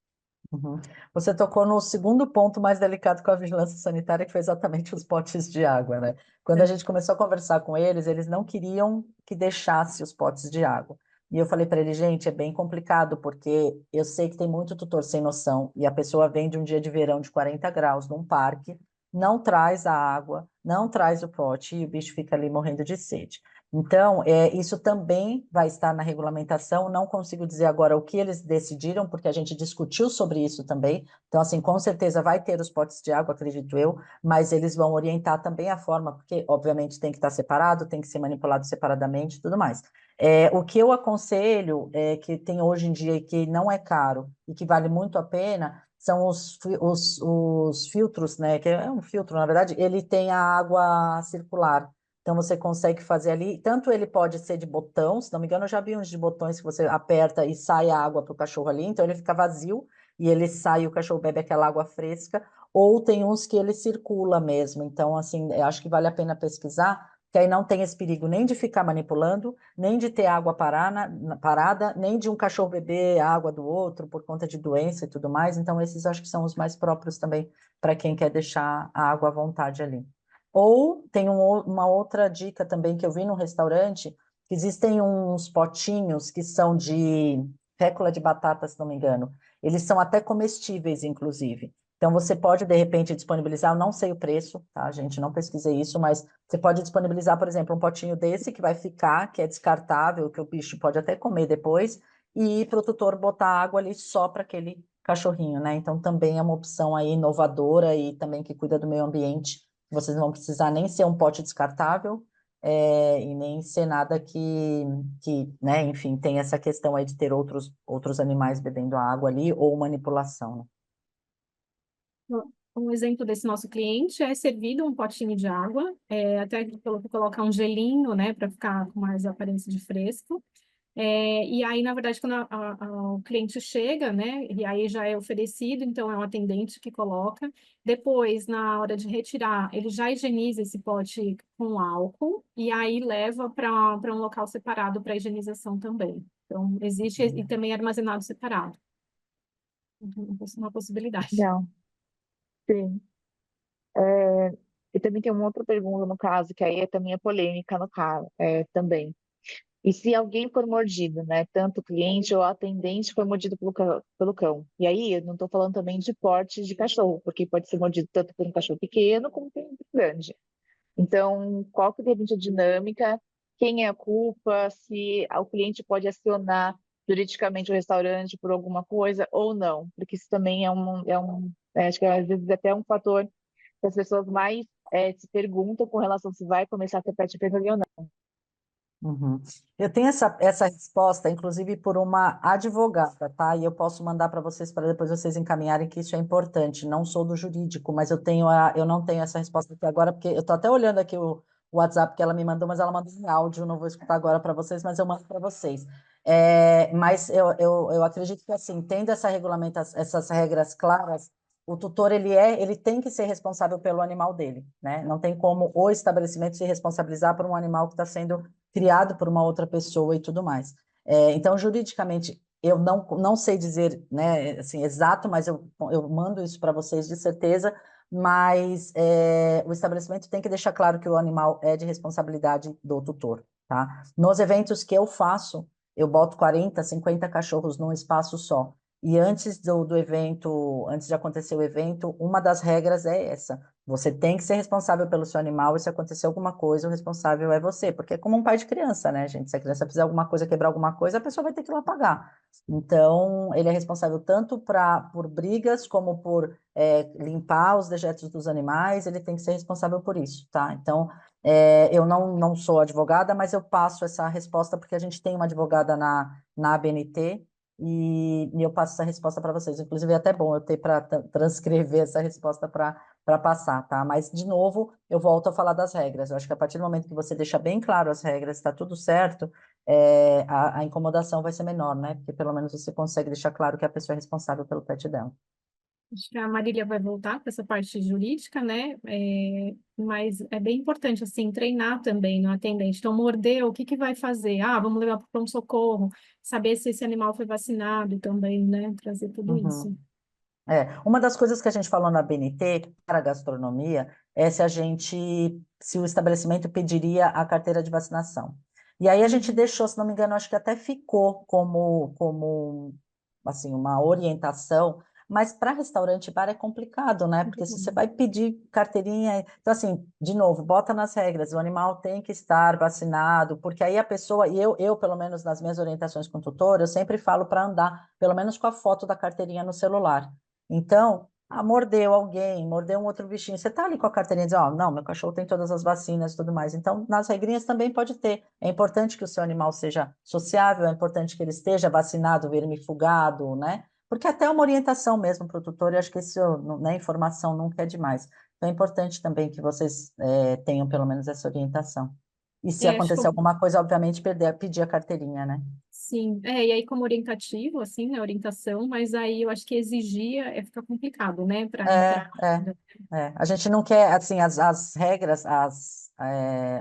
uhum. Você tocou no segundo ponto mais delicado com a vigilância sanitária, que foi exatamente os potes de água, né? Quando a gente começou a conversar com eles, eles não queriam que deixasse os potes de água. E eu falei para ele, gente, é bem complicado, porque eu sei que tem muito tutor sem noção, e a pessoa vem de um dia de verão de 40 graus num parque, não traz a água, não traz o pote, e o bicho fica ali morrendo de sede. Então, isso também vai estar na regulamentação. Não consigo dizer agora o que eles decidiram, porque a gente discutiu sobre isso também. Então, assim, com certeza vai ter os potes de água, acredito eu, mas eles vão orientar também a forma, porque, obviamente, tem que estar separado, tem que ser manipulado separadamente e tudo mais. O que eu aconselho, que tem hoje em dia e que não é caro e que vale muito a pena, são os filtros, né? Que é um filtro, na verdade, ele tem a água circular. Então você consegue fazer ali, tanto ele pode ser de botão, se não me engano, eu já vi uns de botões que você aperta e sai a água para o cachorro ali, então ele fica vazio e ele sai e o cachorro bebe aquela água fresca, ou tem uns que ele circula mesmo. Então, assim, eu acho que vale a pena pesquisar, que aí não tem esse perigo nem de ficar manipulando, nem de ter água parada, nem de um cachorro beber a água do outro por conta de doença e tudo mais. Então, esses acho que são os mais próprios também para quem quer deixar a água à vontade ali. Ou tem uma outra dica também que eu vi no restaurante, que existem uns potinhos que são de fécula de batata, se não me engano. Eles são até comestíveis, inclusive. Então, você pode, de repente, disponibilizar, eu não sei o preço, tá, gente? Não pesquisei isso, mas você pode disponibilizar, por exemplo, um potinho desse que vai ficar, que é descartável, que o bicho pode até comer depois, e para o tutor botar água ali só para aquele cachorrinho, né? Então, também é uma opção aí inovadora e também que cuida do meio ambiente. Vocês não vão precisar nem ser um pote descartável, e nem ser nada né, enfim, tem essa questão aí de ter outros animais bebendo a água ali ou manipulação, né? Um exemplo desse nosso cliente é servido um potinho de água, até colocar um gelinho, né, para ficar com mais aparência de fresco. E aí, na verdade, quando o cliente chega, né, e aí já é oferecido, então é um atendente que coloca. Depois, na hora de retirar, ele já higieniza esse pote com álcool e aí leva para um local separado para higienização também. Então, existe e também é armazenado separado. Então, é uma possibilidade. Legal, sim. É, e também tem uma outra pergunta no caso, que aí também é polêmica no caso, também. E se alguém for mordido, né? Tanto o cliente ou o atendente for mordido pelo cão. E aí, eu não estou falando também de porte de cachorro, porque pode ser mordido tanto por um cachorro pequeno como por um grande. Então, qual que é de repente a dinâmica? Quem é a culpa? Se o cliente pode acionar juridicamente o restaurante por alguma coisa ou não? Porque isso também acho que às vezes até um fator que as pessoas mais se perguntam com relação se vai começar a ter pet friendly ou não. Uhum. Eu tenho essa resposta, inclusive, por uma advogada, tá? E eu posso mandar para vocês, para depois vocês encaminharem, que isso é importante. Não sou do jurídico, mas eu não tenho essa resposta aqui agora, porque eu estou até olhando aqui o WhatsApp que ela me mandou, mas ela mandou em áudio, não vou escutar agora para vocês, mas eu mando para vocês. Mas eu acredito que, assim, tendo essa regulamentação, essas regras claras, o tutor, ele tem que ser responsável pelo animal dele, né? Não tem como o estabelecimento se responsabilizar por um animal que está sendo criado por uma outra pessoa e tudo mais. Então, juridicamente, eu não sei dizer, né, assim, exato, mas eu mando isso para vocês de certeza, mas o estabelecimento tem que deixar claro que o animal é de responsabilidade do tutor, tá? Nos eventos que eu faço, eu boto 40, 50 cachorros num espaço só. E antes do evento, antes de acontecer o evento, uma das regras é essa. Você tem que ser responsável pelo seu animal e se acontecer alguma coisa, o responsável é você. Porque é como um pai de criança, né, gente? Se a criança fizer alguma coisa, quebrar alguma coisa, a pessoa vai ter que ir lá pagar. Então, ele é responsável tanto por brigas como por limpar os dejetos dos animais, ele tem que ser responsável por isso, tá? Então, eu não sou advogada, mas eu passo essa resposta porque a gente tem uma advogada na ABNT, e eu passo essa resposta para vocês. Inclusive, é até bom eu ter para transcrever essa resposta para passar, tá? Mas, de novo, eu volto a falar das regras. Eu acho que a partir do momento que você deixa bem claro as regras, está tudo certo, a incomodação vai ser menor, né? Porque pelo menos você consegue deixar claro que a pessoa é responsável pelo pet dela. Acho que a Marília vai voltar para essa parte jurídica, né? Mas é bem importante, assim, treinar também no atendente. Então, mordeu, o que que vai fazer? Ah, vamos levar para o pronto-socorro, saber se esse animal foi vacinado também, né? Trazer tudo Uhum. isso. Uma das coisas que a gente falou na BNT para a gastronomia é se o estabelecimento pediria a carteira de vacinação. E aí a gente Uhum. deixou, se não me engano, acho que até ficou como assim, uma orientação, mas para restaurante e bar é complicado, né? Porque se você vai pedir carteirinha, então assim, de novo, bota nas regras, o animal tem que estar vacinado, porque aí a pessoa, e eu pelo menos nas minhas orientações com o tutor, eu sempre falo para andar, pelo menos com a foto da carteirinha no celular. Então, mordeu alguém, mordeu um outro bichinho. Você tá ali com a carteirinha e diz, ó, não, meu cachorro tem todas as vacinas e tudo mais. Então, nas regrinhas também pode ter. É importante que o seu animal seja sociável, é importante que ele esteja vacinado, vermifugado, né? Porque até uma orientação mesmo para o tutor, eu acho que isso, né, informação nunca é demais. Então, é importante também que vocês tenham pelo menos essa orientação. E se Acho acontecer que alguma coisa, obviamente, pedir a carteirinha, né? sim. E aí como orientativo, assim, né? Orientação, mas aí eu acho que exigir fica complicado, né? Para É, entrar. é, A gente não quer, assim, as regras, as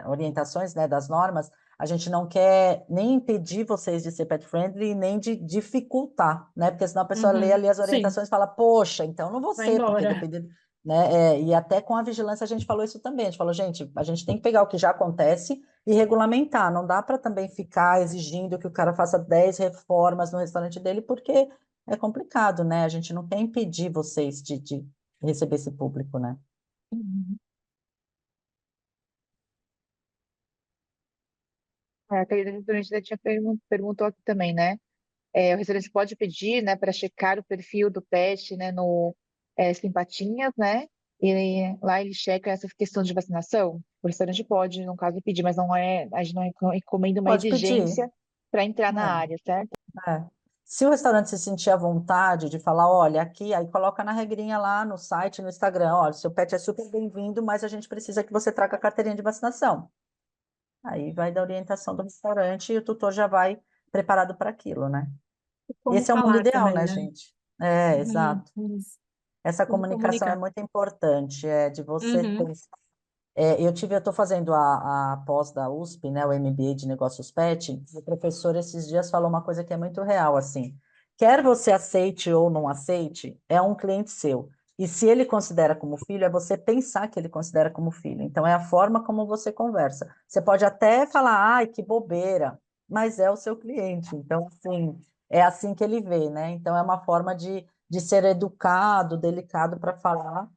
orientações, né, das normas, a gente não quer nem impedir vocês de ser pet friendly, nem de dificultar, né? Porque senão a pessoa lê Uhum. ali as Sim, orientações e fala, poxa, então não vou vai ser, porque embora. dependendo, né? E até com a vigilância a gente falou isso também. A gente falou, gente, a gente tem que pegar o que já acontece e regulamentar. Não dá para também ficar exigindo que o cara faça 10 reformas no restaurante dele, porque é complicado, né? A gente não quer impedir vocês de receber esse público, né? Uhum. A querida restaurante já tinha perguntou aqui também, né? O restaurante pode pedir, né, para checar o perfil do pet, né, no Simpatinhas, né? E lá ele checa essa questão de vacinação. O restaurante pode, no caso, pedir, mas não é, a gente não recomenda uma Pode pedir. exigência para entrar na É, área, certo? é. Se o restaurante se sentir à vontade de falar, olha, aqui, aí coloca na regrinha lá no site, no Instagram, olha, seu pet é super bem-vindo, mas a gente precisa que você traga a carteirinha de vacinação. Aí vai da orientação do restaurante e o tutor já vai preparado para aquilo, né? Como Esse é o mundo falar ideal, também, né, né? gente? Uhum. Exato. Isso. Essa Como comunicação é comunicar. muito importante, de você Uhum. ter. Eu estou fazendo a pós da USP, né, o MBA de Negócios Pet, e o professor esses dias falou uma coisa que é muito real, assim, quer você aceite ou não aceite, é um cliente seu. E se ele considera como filho, é você pensar que ele considera como filho. Então, é a forma como você conversa. Você pode até falar, ai, que bobeira, mas é o seu cliente. Então, assim, é assim que ele vê, né? Então, é uma forma de ser educado, delicado para falar,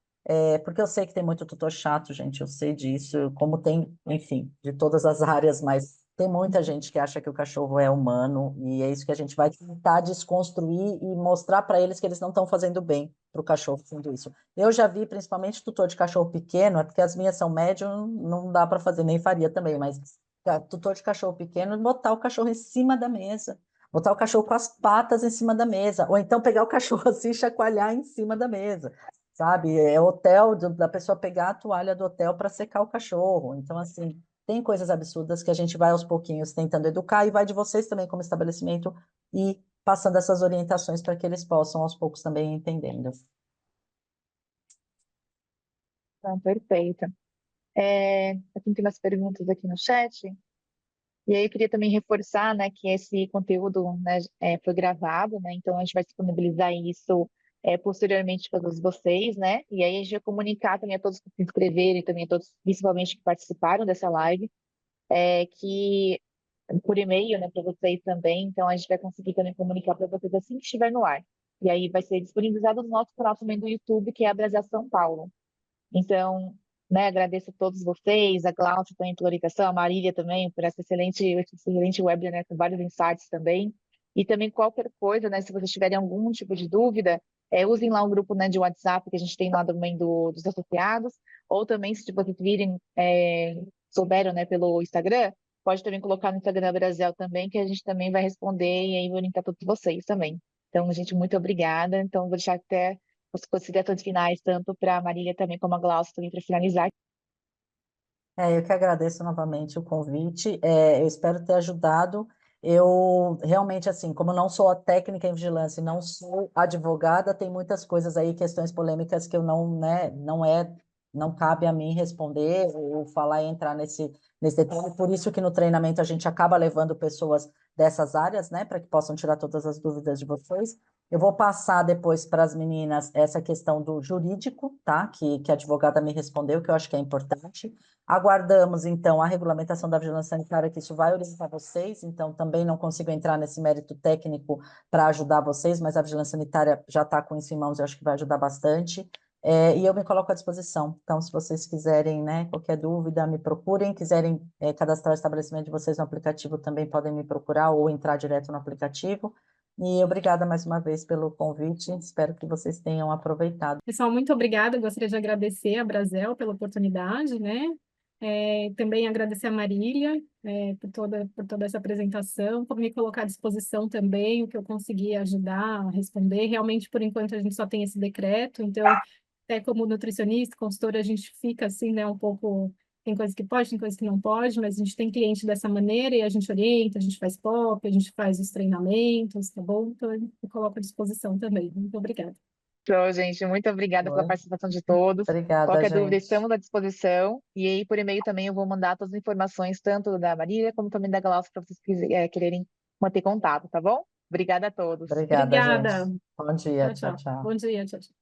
porque eu sei que tem muito tutor chato, gente, eu sei disso, como tem, enfim, de todas as áreas, mas tem muita gente que acha que o cachorro é humano, e é isso que a gente vai tentar desconstruir e mostrar para eles que eles não estão fazendo bem para o cachorro fazendo isso. Eu já vi, principalmente, tutor de cachorro pequeno, é porque as minhas são médio, não dá para fazer, nem faria também, mas tutor de cachorro pequeno, botar o cachorro em cima da mesa. Botar o cachorro com as patas em cima da mesa, ou então pegar o cachorro assim e chacoalhar em cima da mesa, sabe? É hotel da pessoa pegar a toalha do hotel para secar o cachorro. Então, assim, tem coisas absurdas que a gente vai aos pouquinhos tentando educar e vai de vocês também como estabelecimento e passando essas orientações para que eles possam aos poucos também ir entendendo. Então, perfeito. Eu tenho umas perguntas aqui no chat. E aí eu queria também reforçar, né, que esse conteúdo, né, foi gravado, né, então a gente vai disponibilizar isso posteriormente para todos vocês, né, e aí a gente vai comunicar também a todos que se inscreveram e também a todos, principalmente, que participaram dessa live, que por e-mail, né, para vocês também, então a gente vai conseguir também comunicar para vocês assim que estiver no ar. E aí vai ser disponibilizado no nosso canal também do YouTube, que é a Brasil São Paulo. Então, né, agradeço a todos vocês, a Glaucia também pela orientação, a Marília também por essa excelente webinar, né, com vários insights também. E também qualquer coisa, né, se vocês tiverem algum tipo de dúvida, usem lá o grupo, né, de WhatsApp que a gente tem lá também dos associados, ou também se vocês virem, souberam, né, pelo Instagram, pode também colocar no Instagram da Brasil também, que a gente também vai responder e aí orientar todos vocês também. Então, gente, muito obrigada. Então, vou deixar até as considerações finais, tanto para a Marília também como a Glaucia também para finalizar. Eu que agradeço novamente o convite. Eu espero ter ajudado. Eu realmente, assim, como não sou a técnica em vigilância e não sou advogada, tem muitas coisas aí, questões polêmicas que eu não, né, não cabe a mim responder ou falar e entrar nesse detalhe. Por isso que no treinamento a gente acaba levando pessoas dessas áreas, né, para que possam tirar todas as dúvidas de vocês. Eu vou passar depois para as meninas essa questão do jurídico, tá? Que a advogada me respondeu, que eu acho que é importante. Aguardamos, então, a regulamentação da vigilância sanitária, que isso vai orientar vocês, então também não consigo entrar nesse mérito técnico para ajudar vocês, mas a vigilância sanitária já está com isso em mãos, eu acho que vai ajudar bastante. E eu me coloco à disposição. Então, se vocês quiserem, né, qualquer dúvida, me procurem. Quiserem cadastrar o estabelecimento de vocês no aplicativo, também podem me procurar ou entrar direto no aplicativo. E obrigada mais uma vez pelo convite. Espero que vocês tenham aproveitado. Pessoal, muito obrigada. Eu gostaria de agradecer a Brasel pela oportunidade, né? Também agradecer a Marília, por toda essa apresentação, por me colocar à disposição também, o que eu consegui ajudar a responder. Realmente, por enquanto, a gente só tem esse decreto, então, até como nutricionista, consultora, a gente fica assim, né, um pouco. Tem coisa que pode, tem coisa que não pode, mas a gente tem cliente dessa maneira e a gente orienta, a gente faz POP, a gente faz os treinamentos, tá bom? Então, eu me coloco à disposição também. Muito obrigada. Show, gente. Muito obrigada pela Oi. participação de todos. Obrigada, Qualquer dúvida, gente. estamos à disposição. E aí, por e-mail também, eu vou mandar todas as informações, tanto da Marília como também da Glaucia, para vocês quererem manter contato, tá bom? Obrigada a todos. Obrigada, gente. Obrigada. Bom dia. Tchau, Tchau, tchau. tchau. Bom dia, tchau, tchau.